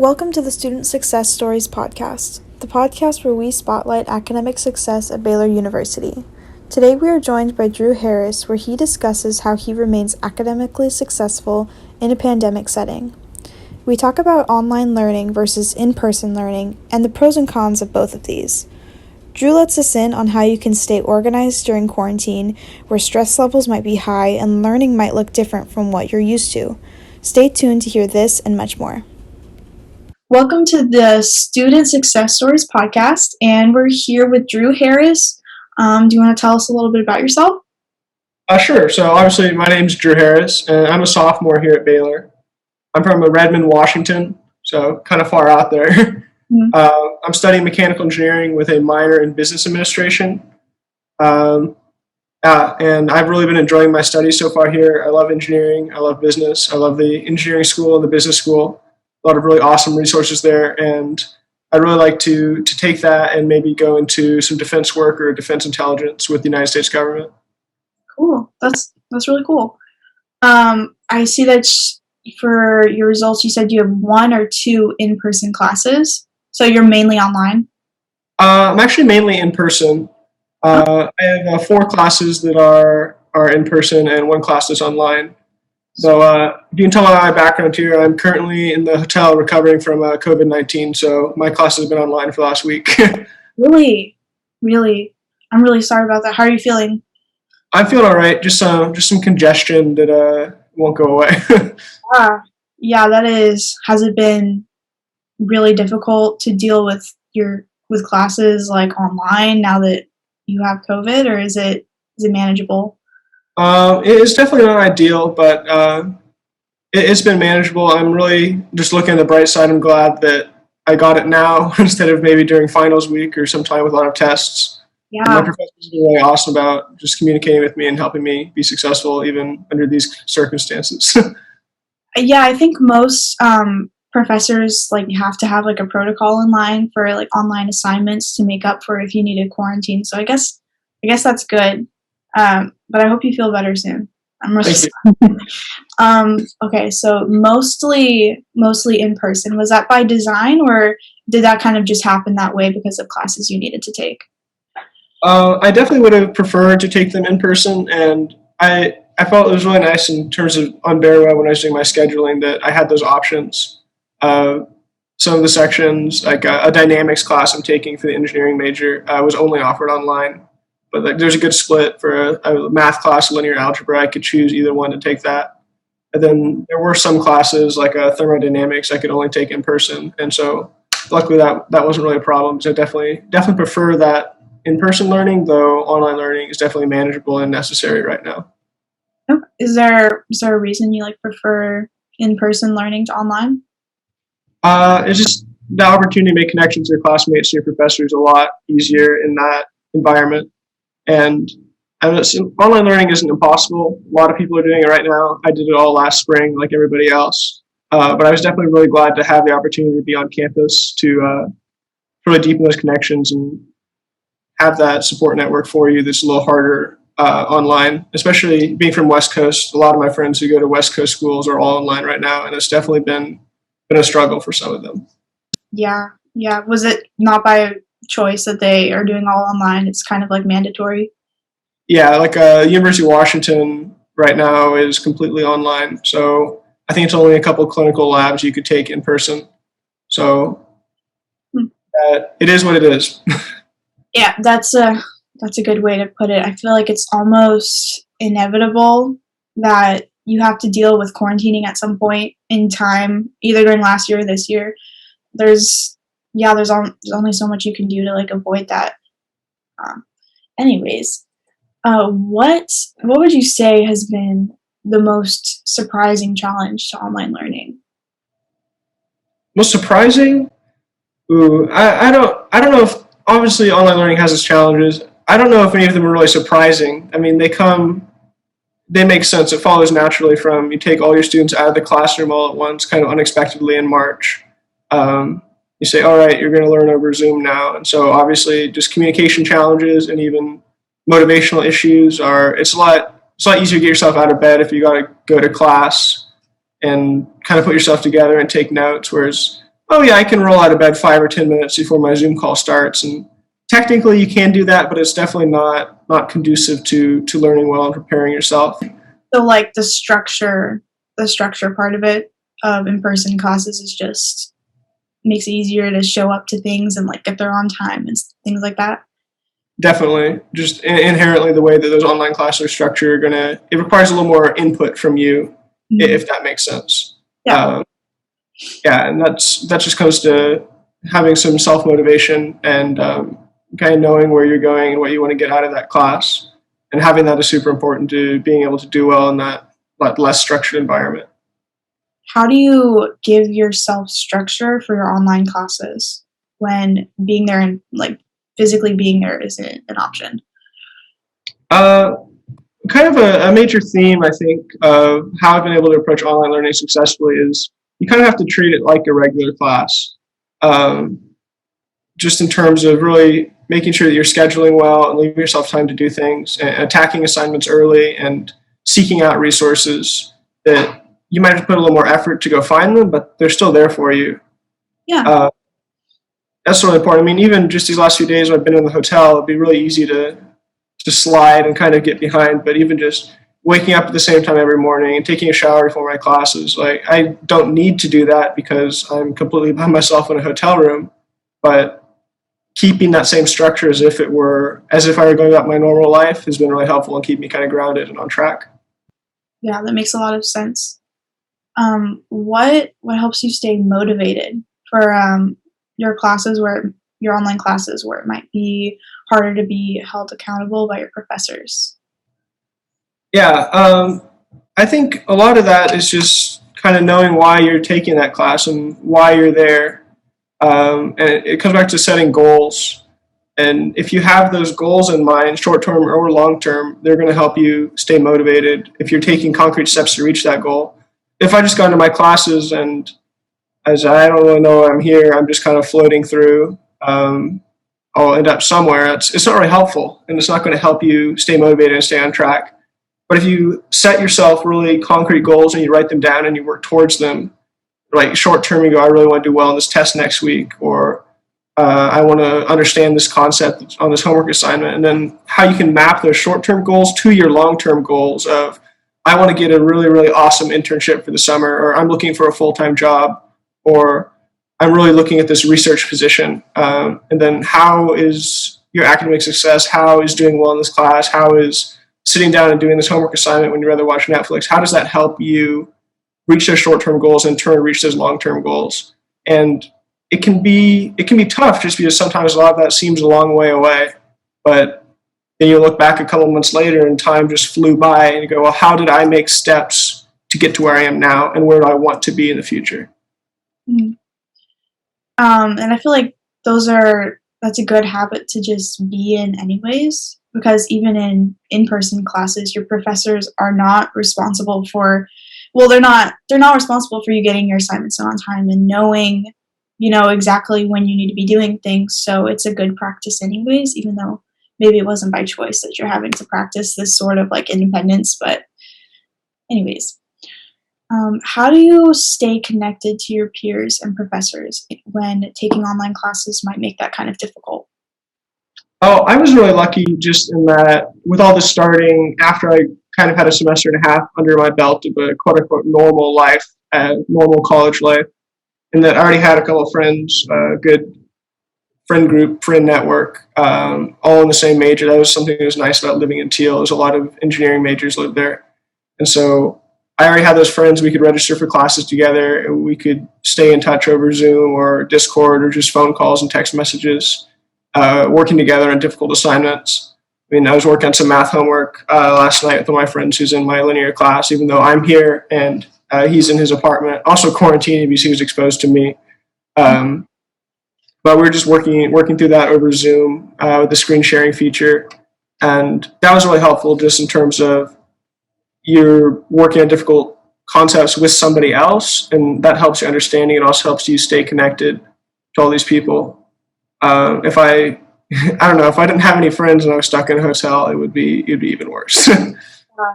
Welcome to the Student Success Stories podcast, the podcast where we spotlight academic success at Baylor University. Today we are joined by Drew Harris, where he discusses how he remains academically successful in a pandemic setting. We talk about online learning versus in-person learning and the pros and cons of both of these. Drew lets us in on how you can stay organized during quarantine, where stress levels might be high and learning might look different from what you're used to. Stay tuned to hear this and much more. Welcome to the Student Success Stories podcast, and we're here with Drew Harris. Do you want to tell us a little bit about yourself? Sure. So obviously my name's Drew Harris, and I'm a sophomore here at Baylor. I'm from Redmond, Washington, so kind of far out there. Mm-hmm. I'm studying mechanical engineering with a minor in business administration. And I've really been enjoying my studies so far here. I love engineering. I love business. I love the engineering school and the business school. A lot of really awesome resources there. And I'd really like to take that and maybe go into some defense work or defense intelligence with the United States government. Cool. That's really cool. I see that for your results, you said you have 1 or 2 in-person classes. So you're mainly online? I'm actually mainly in person. I have 4 classes that are in person and 1 class that's online. So you can tell by my background here, I'm currently in the hotel recovering from COVID-19. So my class has been online for the last week. Really? I'm really sorry about that. How are you feeling? I'm feeling all right. Just some congestion that won't go away. Yeah, that is. Has it been really difficult to deal with classes like online now that you have COVID, or is it manageable? It's definitely not ideal, but it's been manageable. I'm really just looking at the bright side. I'm glad that I got it now instead of maybe during finals week or sometime with a lot of tests. Yeah. My professors have been really awesome about just communicating with me and helping me be successful even under these circumstances. Yeah, I think most professors have to have a protocol in line for online assignments to make up for if you need a quarantine. So I guess that's good. But I hope you feel better soon. I'm really sorry. Okay, so mostly in person. Was that by design, or did that kind of just happen that way because of classes you needed to take? I definitely would have preferred to take them in person, and I felt it was really nice in terms of on Bearwell when I was doing my scheduling that I had those options. Some of the sections, like a dynamics class I'm taking for the engineering major, was only offered online. But there's a good split for a math class, linear algebra. I could choose either one to take that. And then there were some classes like thermodynamics I could only take in person. And so luckily that wasn't really a problem. So I definitely prefer that in-person learning, though online learning is definitely manageable and necessary right now. Is there a reason you prefer in-person learning to online? It's just the opportunity to make connections with your classmates and your professors a lot easier in that environment. And online learning isn't impossible. A lot of people are doing it right now. I did it all last spring like everybody else. But I was definitely really glad to have the opportunity to be on campus to really deepen those connections and have that support network for you that's a little harder online, especially being from West Coast. A lot of my friends who go to West Coast schools are all online right now, and it's definitely been a struggle for some of them. Yeah. Was it not by choice that they are doing all online? It's kind of mandatory. Yeah, University of Washington right now is completely online. So I think it's only a couple of clinical labs you could take in person. So it is what it is. Yeah, that's a good way to put it. I feel like it's almost inevitable that you have to deal with quarantining at some point in time, either during last year or this year. There's only so much you can do to avoid that. Anyways, what would you say has been the most surprising challenge to online learning? Most surprising? I don't know if obviously online learning has its challenges. I don't know if any of them are really surprising. I mean, they make sense. It follows naturally from you take all your students out of the classroom all at once, kind of unexpectedly in March. You say, all right, you're going to learn over Zoom now. And so obviously just communication challenges and even motivational issues it's a lot easier to get yourself out of bed if you got to go to class and kind of put yourself together and take notes. Whereas oh yeah, I can roll out of bed 5 or 10 minutes before my Zoom call starts, and technically you can do that, but it's definitely not conducive to learning well and preparing yourself. So like the structure part of it of in-person classes is just makes it easier to show up to things and like get there on time and things like that. Definitely, just inherently the way that those online classes are structured, it requires a little more input from you, Mhm. if that makes sense. Yeah. Yeah, and that just comes to having some self motivation and kind of knowing where you're going and what you want to get out of that class, and having that is super important to being able to do well in that less structured environment. How do you give yourself structure for your online classes when being there and like physically being there isn't an option? Uh, Kind of a major theme, I think, of how I've been able to approach online learning successfully is you kind of have to treat it like a regular class. Um, just in terms of really making sure that you're scheduling well and leaving yourself time to do things, and attacking assignments early, and seeking out resources that you might have to put a little more effort to go find them, but they're still there for you. Yeah. Uh, that's really important. I mean, even just these last few days when I've been in the hotel, it'd be really easy to slide and kind of get behind. But even just waking up at the same time every morning and taking a shower before my classes, like I don't need to do that because I'm completely by myself in a hotel room. But keeping that same structure as if I were going about my normal life has been really helpful and keep me kind of grounded and on track. Yeah, that makes a lot of sense. What helps you stay motivated for your classes where your online classes where it might be harder to be held accountable by your professors? Yeah, I think a lot of that is just kind of knowing why you're taking that class and why you're there. And it comes back to setting goals. And if you have those goals in mind, short term or long term, they're going to help you stay motivated if you're taking concrete steps to reach that goal. If I just go into my classes and as I don't really know why I'm here, I'm just kind of floating through, I'll end up somewhere. It's not really helpful, and it's not going to help you stay motivated and stay on track. But if you set yourself really concrete goals and you write them down and you work towards them, like short term, you go, I really want to do well on this test next week, or I want to understand this concept on this homework assignment, and then how you can map those short term goals to your long term goals of, I want to get a really, really awesome internship for the summer, or I'm looking for a full time job, or I'm really looking at this research position. And then how is your academic success? How is doing well in this class? How is sitting down and doing this homework assignment when you'd rather watch Netflix? How does that help you reach those short-term goals and in turn reach those long-term goals? And it can be tough just because sometimes a lot of that seems a long way away, but then you look back a couple of months later and time just flew by and you go, well, how did I make steps to get to where I am now and where do I want to be in the future? Mhm. And I feel like that's a good habit to just be in anyways, because even in in-person classes, your professors are not responsible for well, they're not responsible for you getting your assignments done on time and knowing, exactly when you need to be doing things. So it's a good practice anyways, even though maybe it wasn't by choice that you're having to practice this sort of like independence, but anyways. How do you stay connected to your peers and professors when taking online classes might make that kind of difficult? Oh, I was really lucky just in that with all this starting after I kind of had a semester and a half under my belt of a quote unquote normal life, normal college life, and that I already had a couple of friends, good friend group, friend network, all in the same major. That was something that was nice about living in Teal. There's a lot of engineering majors live there. And so I already had those friends. We could register for classes together, and we could stay in touch over Zoom or Discord or just phone calls and text messages, working together on difficult assignments. I mean, I was working on some math homework last night with one of my friends who's in my linear class, even though I'm here and he's in his apartment, also quarantining because he was exposed to me. Um, but we were just working through that over Zoom with the screen sharing feature, and that was really helpful just in terms of you're working on difficult concepts with somebody else, and that helps your understanding. It also helps you stay connected to all these people. If I, I don't know, if I didn't have any friends and I was stuck in a hotel, it'd be even worse.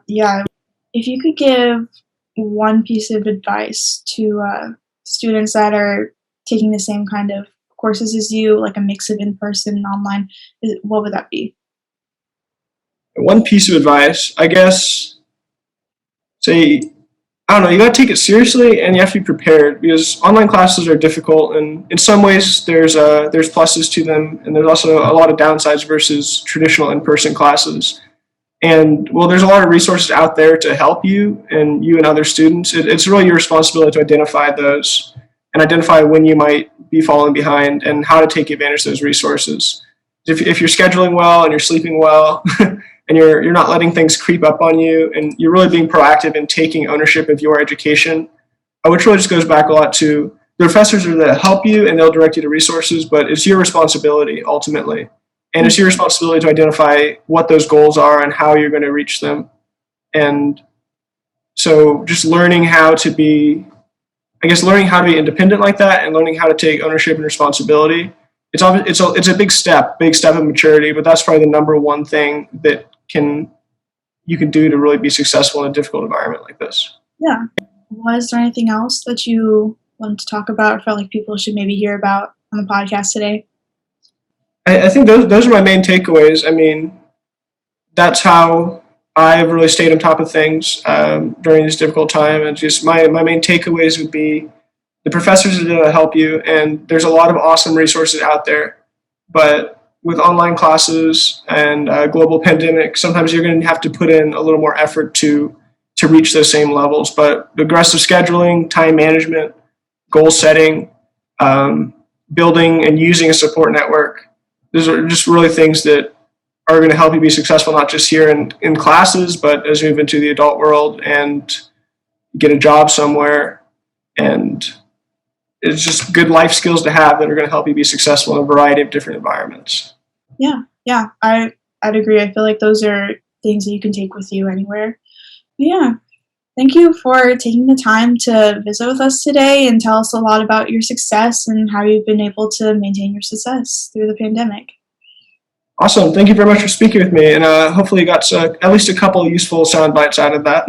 Yeah. If you could give one piece of advice to students that are taking the same kind of courses as you, like a mix of in-person and online, what would that be? One piece of advice, I guess, say, I don't know, you got to take it seriously and you have to be prepared because online classes are difficult, and in some ways there's pluses to them, and there's also a lot of downsides versus traditional in-person classes. And well, there's a lot of resources out there to help you and other students. It's really your responsibility to identify those and identify when you might be falling behind and how to take advantage of those resources. If you're scheduling well and you're sleeping well and you're not letting things creep up on you and you're really being proactive in taking ownership of your education, which really just goes back a lot to the professors are there to help you and they'll direct you to resources, but it's your responsibility ultimately. And it's your responsibility to identify what those goals are and how you're going to reach them. And so just learning how to be independent like that and learning how to take ownership and responsibility. It's a big step of maturity, but that's probably the number one thing that you can do to really be successful in a difficult environment like this. Yeah. Was there anything else that you wanted to talk about or felt like people should maybe hear about on the podcast today? I think those are my main takeaways. I mean, that's how I've really stayed on top of things during this difficult time. And just my main takeaways would be the professors are there to help you, and there's a lot of awesome resources out there. But with online classes and global pandemic, sometimes you're going to have to put in a little more effort to reach those same levels. But aggressive scheduling, time management, goal setting, building and using a support network, those are just really things that are going to help you be successful, not just here in classes, but as you move into the adult world and get a job somewhere. And it's just good life skills to have that are going to help you be successful in a variety of different environments. Yeah, I'd agree. I feel like those are things that you can take with you anywhere. But yeah, thank you for taking the time to visit with us today and tell us a lot about your success and how you've been able to maintain your success through the pandemic. Awesome. Thank you very much for speaking with me. And hopefully you got at least a couple of useful sound bites out of that.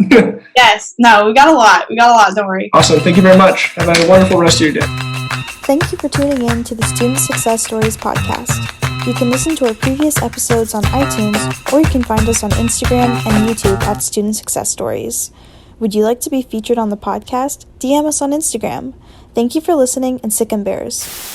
Yes. No, we got a lot. Don't worry. Awesome. Thank you very much. Have a wonderful rest of your day. Thank you for tuning in to the Student Success Stories podcast. You can listen to our previous episodes on iTunes, or you can find us on Instagram and YouTube at Student Success Stories. Would you like to be featured on the podcast? DM us on Instagram. Thank you for listening, and sick and bears.